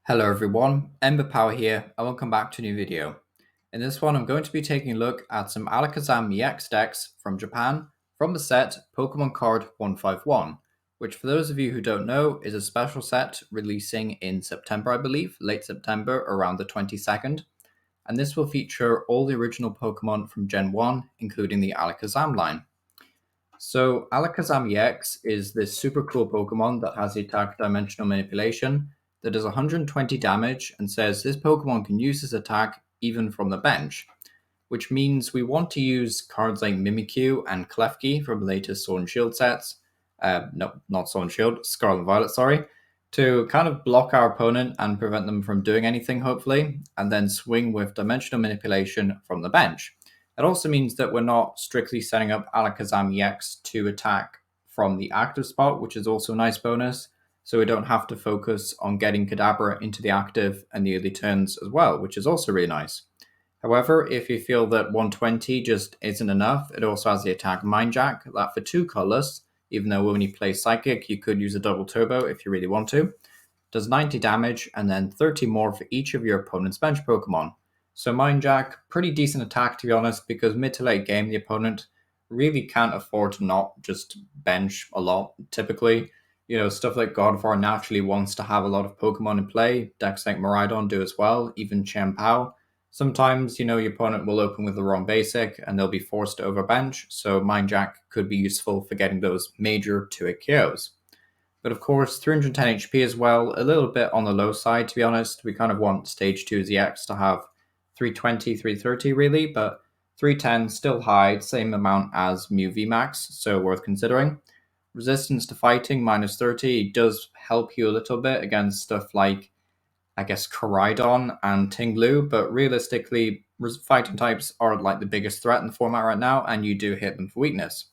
Hello everyone, Ember Power here, and welcome back to a new video. In this one, I'm going to be taking a look at some Alakazam EX decks from Japan from the set Pokemon Card 151, which for those of you who don't know is a special set releasing in September, I believe, late September, around the 22nd. And this will feature all the original Pokemon from Gen 1, including the Alakazam line. So Alakazam EX is this super cool Pokemon that has the attack Dimensional Manipulation that does 120 damage and says this Pokemon can use this attack even from the bench, which means we want to use cards like Mimikyu and Klefki from the latest Sword and Shield sets, no, not Sword and Shield, Scarlet and Violet, sorry, to kind of block our opponent and prevent them from doing anything, hopefully, and then swing with Dimensional Manipulation from the bench. It also means that we're not strictly setting up Alakazam EX to attack from the active spot, which is also a nice bonus, so we don't have to focus on getting Kadabra into the active and the early turns as well, which is also really nice. However, if you feel that 120 just isn't enough, it also has the attack Mind Jack, that for 2 colorless, even though when you play Psychic, you could use a double turbo if you really want to, does 90 damage and then 30 more for each of your opponent's bench Pokemon. So Mind Jack, pretty decent attack to be honest, because mid to late game the opponent really can't afford to not just bench a lot. Typically, stuff like Godvar naturally wants to have a lot of Pokemon in play. Decks like Miraidon do as well, even Chien-Pao. Sometimes, your opponent will open with the wrong basic and they'll be forced to overbench, so Mind Jack could be useful for getting those major 2-hit KOs. But of course, 310 HP as well, a little bit on the low side to be honest. We kind of want Stage 2 ZX to have 320, 330 really, but 310 still high, same amount as Mew Vmax, so worth considering. Resistance to fighting, minus 30, does help you a little bit against stuff like, I guess, Koraidon and Tinglu, but realistically, fighting types are like the biggest threat in the format right now, and you do hit them for weakness.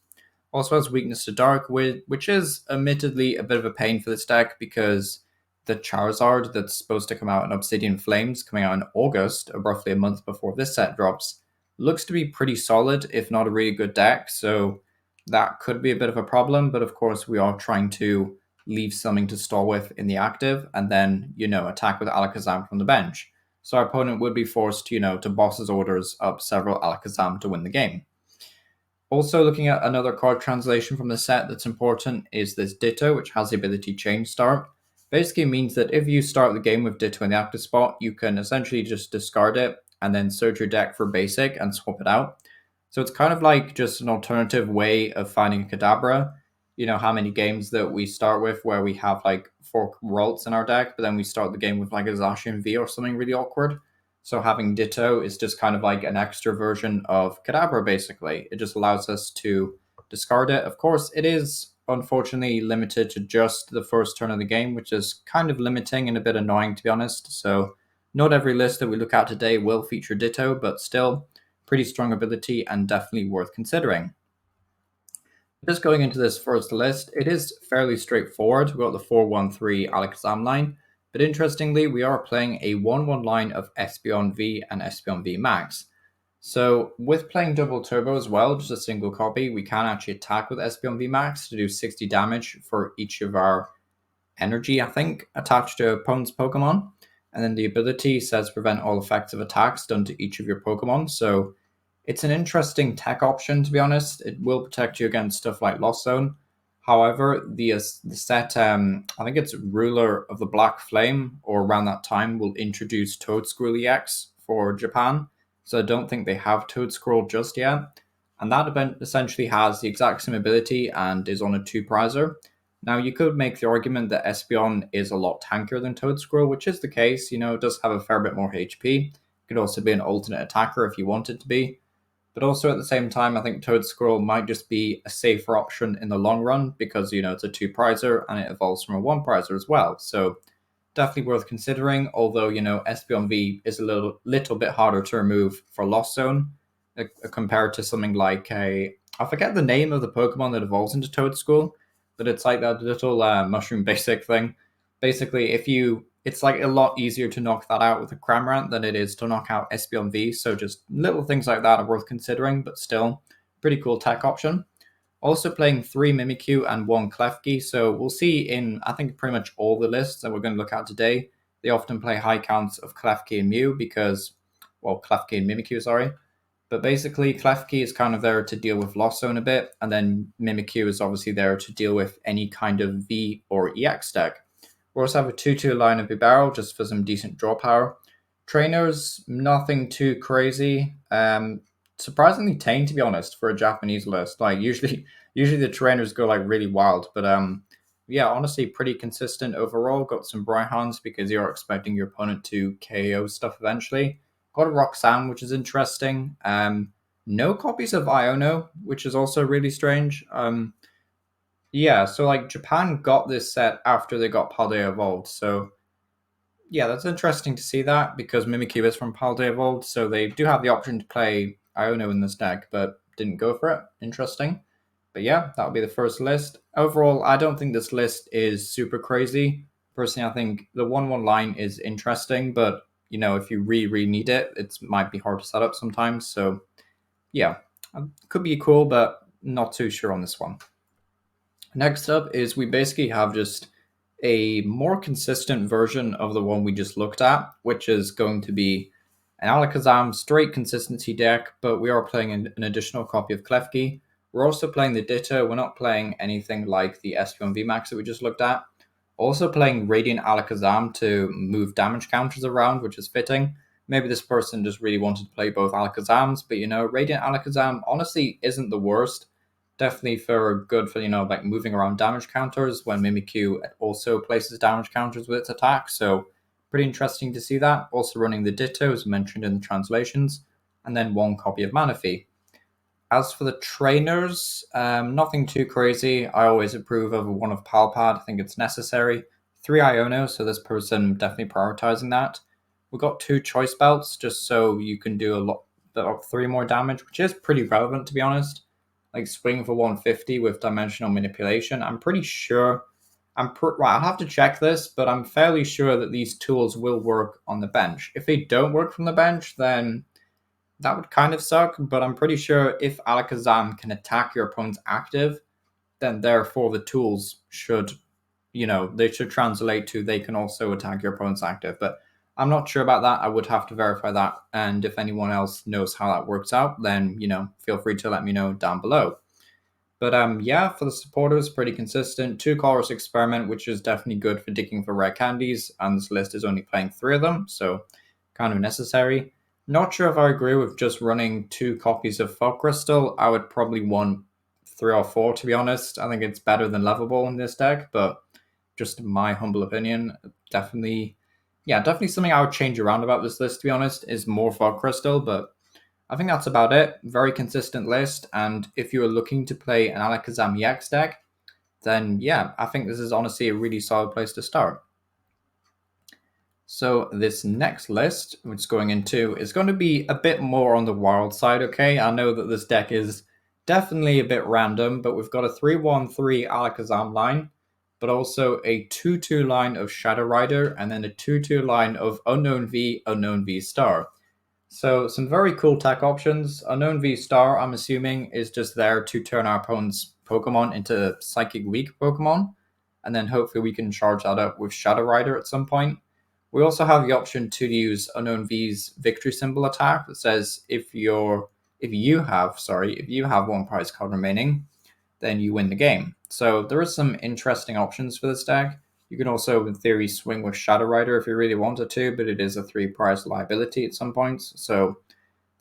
Also has weakness to Dark, which is admittedly a bit of a pain for this deck because the Charizard that's supposed to come out in Obsidian Flames, coming out in August, roughly a month before this set drops, looks to be pretty solid, if not a really good deck, so that could be a bit of a problem, but of course we are trying to leave something to stall with in the active, and then, attack with Alakazam from the bench. So our opponent would be forced, to boss his orders up several Alakazam to win the game. Also, looking at another card translation from the set that's important is this Ditto, which has the ability Change Start. Basically means that if you start the game with Ditto in the active spot, you can essentially just discard it and then search your deck for basic and swap it out. So it's kind of like just an alternative way of finding a Kadabra. How many games that we start with where we have like 4 Ralts in our deck, but then we start the game with like a Zacian V or something really awkward. So having Ditto is just kind of like an extra version of Kadabra, basically. It just allows us to discard it. Of course, it is unfortunately limited to just the first turn of the game, which is kind of limiting and a bit annoying, to be honest. So not every list that we look at today will feature Ditto, but still pretty strong ability and definitely worth considering. Just going into this first list, it is fairly straightforward. We've got the 4-1-3 Alakazam line, but interestingly, we are playing a 1-1 line of Espeon V and Espeon Vmax. So with playing double turbo as well, just a single copy, we can actually attack with Espeon Vmax to do 60 damage for each of our energy, I think, attached to opponent's Pokemon. And then the ability says prevent all effective attacks done to each of your Pokemon. So it's an interesting tech option, to be honest. It will protect you against stuff like Lost Zone. However, the set, I think it's Ruler of the Black Flame, or around that time, will introduce Toedscruel EX for Japan. So I don't think they have Toedscruel just yet. And that event essentially has the exact same ability and is on a 2-prizer. Now, you could make the argument that Espeon is a lot tankier than Toedscruel, which is the case. It does have a fair bit more HP. It could also be an alternate attacker if you want it to be. But also at the same time, I think Toedscruel might just be a safer option in the long run because, it's a 2-prizer and it evolves from a 1-prizer as well. So definitely worth considering, although, Espeon V is a little bit harder to remove for Lost Zone compared to something like I forget the name of the Pokemon that evolves into Toedscruel, but it's like that little mushroom basic thing. Basically, it's like a lot easier to knock that out with a Cramorant than it is to knock out Espeon V, so just little things like that are worth considering, but still, pretty cool tech option. Also playing 3 Mimikyu and 1 Klefki, so we'll see in, I think, pretty much all the lists that we're going to look at today, they often play high counts of Klefki and Mew because, well, Klefki and Mimikyu, sorry. But basically, Klefki is kind of there to deal with Lost Zone a bit, and then Mimikyu is obviously there to deal with any kind of V or EX deck. We also have a 2-2 line of Bibarel just for some decent draw power. Trainers, nothing too crazy. Surprisingly tame, to be honest, for a Japanese list. Like usually the trainers go like really wild, but yeah, honestly, pretty consistent overall. Got some Brihans because you're expecting your opponent to KO stuff eventually. Got a Roxanne, which is interesting. No copies of Iono, which is also really strange. Yeah, so like Japan got this set after they got Paldea Evolved, so yeah, that's interesting to see that because Mimikyu is from Paldea Evolved, so they do have the option to play Iono in this deck, but didn't go for it. Interesting. But yeah, that'll be the first list. Overall, I don't think this list is super crazy. Personally, I think the 1-1 line is interesting, but you know, if you really need it, it might be hard to set up sometimes. So yeah, could be cool, but not too sure on this one. Next up is we basically have just a more consistent version of the one we just looked at, which is going to be an Alakazam straight consistency deck, but we are playing an additional copy of Klefki. We're also playing the Ditto. We're not playing anything like the Espeon Vmax that we just looked at. Also playing Radiant Alakazam to move damage counters around, which is fitting. Maybe this person just really wanted to play both Alakazams, but you know, Radiant Alakazam honestly isn't the worst. Definitely for good for, you know, like moving around damage counters when Mimikyu also places damage counters with its attack. So pretty interesting to see that. Also running the Ditto as mentioned in the translations, and then one copy of Manaphy. As for the trainers, nothing too crazy. I always approve of one of Palpad. I think it's necessary. 3 Iono, so this person definitely prioritizing that. We've got 2 choice belts, just so you can do a lot of 3 more damage, which is pretty relevant to be honest. Like swing for 150 with dimensional manipulation. I'm pretty sure. Right, I'll have to check this, but I'm fairly sure that these tools will work on the bench. If they don't work from the bench, then that would kind of suck, but I'm pretty sure if Alakazam can attack your opponent's active, then therefore the tools should, you know, they should translate to they can also attack your opponent's active. But I'm not sure about that. I would have to verify that. And if anyone else knows how that works out, then, you know, feel free to let me know down below. But yeah, for the supporters, pretty consistent. 2 Colors Experiment, which is definitely good for digging for rare candies, and this list is only playing 3 of them, so kind of necessary. Not sure if I agree with just running 2 copies of Fog Crystal. I would probably want 3 or 4, to be honest. I think it's better than Level in this deck, but just my humble opinion, definitely something I would change around about this list, to be honest, is more Fog Crystal, but I think that's about it. Very consistent list, and if you are looking to play an Alakazam EX deck, then yeah, I think this is honestly a really solid place to start. So this next list, which is going into, is going to be a bit more on the wild side, okay? I know that this deck is definitely a bit random, but we've got a 3-1-3 Alakazam line, but also a 2-2 line of Shadow Rider, and then a 2-2 line of Unknown V Star. So some very cool tech options. Unknown V Star, I'm assuming, is just there to turn our opponent's Pokemon into Psychic Weak Pokemon, and then hopefully we can charge that up with Shadow Rider at some point. We also have the option to use Unknown V's victory symbol attack that says if you have 1 prize card remaining, then you win the game. So there is some interesting options for this deck. You can also, in theory, swing with Shadow Rider if you really wanted to, but it is a 3 prize liability at some points, so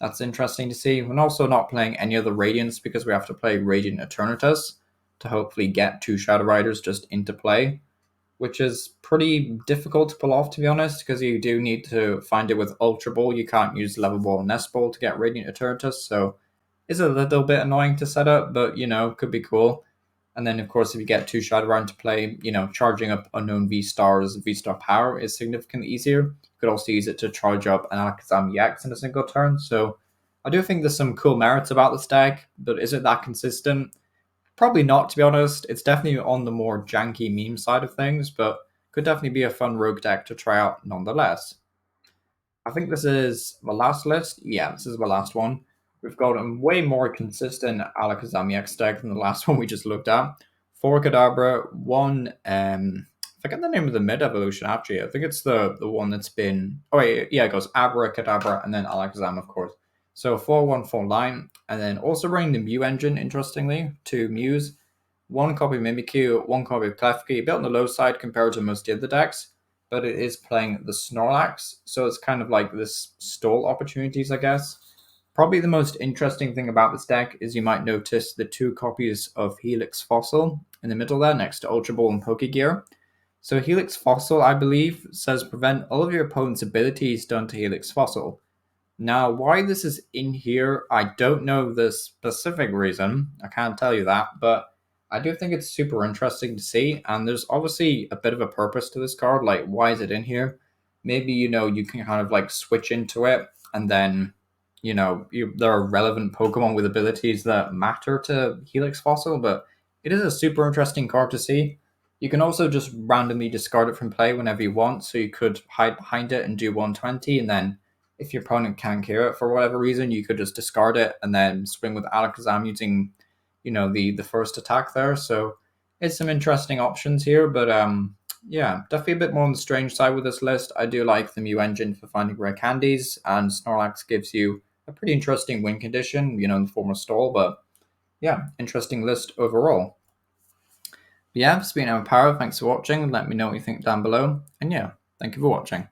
that's interesting to see. We're also not playing any other Radiants because we have to play Radiant Eternatus to hopefully get 2 Shadow Riders just into play, which is pretty difficult to pull off, to be honest, because you do need to find it with Ultra Ball. You can't use Level Ball and Nest Ball to get Radiant Eternatus, so it's a little bit annoying to set up, but, you know, could be cool. And then, of course, if you get 2 Shadow Rider to play, you know, charging up Unknown V-Star's V-Star power is significantly easier. You could also use it to charge up an Alakazam EX in a single turn. So I do think there's some cool merits about this deck, but is it that consistent? Probably not, to be honest. It's definitely on the more janky meme side of things, but could definitely be a fun rogue deck to try out nonetheless. I think this is the last list. Yeah, this is the last one. We've got a way more consistent Alakazam EX deck than the last one we just looked at. 4 Kadabra, 1 forget the name of the mid evolution actually. I think it's the one that's been. Oh wait, yeah, it goes Abracadabra and then Alakazam, of course. So 4-1-4 line, and then also bringing the Mew Engine. Interestingly, two Mews, one copy of Mimikyu, one copy of Klefki, built on the low side compared to most of the decks, but it is playing the Snorlax, so it's kind of like this stall opportunities, I guess. Probably the most interesting thing about this deck is you might notice the two copies of Helix Fossil in the middle there next to Ultra Ball and Pokegear. So Helix Fossil, I believe, says prevent all of your opponent's abilities done to Helix Fossil. Now, why this is in here, I don't know the specific reason. I can't tell you that, but I do think it's super interesting to see. And there's obviously a bit of a purpose to this card. Like, why is it in here? Maybe, you can kind of like switch into it and then, there are relevant Pokemon with abilities that matter to Helix Fossil, but it is a super interesting card to see. You can also just randomly discard it from play whenever you want. So you could hide behind it and do 120, and then if your opponent can't clear it for whatever reason, you could just discard it and then swing with Alakazam using, the first attack there. So it's some interesting options here, but yeah, definitely a bit more on the strange side with this list. I do like the Mew Engine for finding rare candies, and Snorlax gives you a pretty interesting win condition, in the form of stall. But yeah, interesting list overall. But yeah, it's been Power. Thanks for watching. Let me know what you think down below. And yeah, thank you for watching.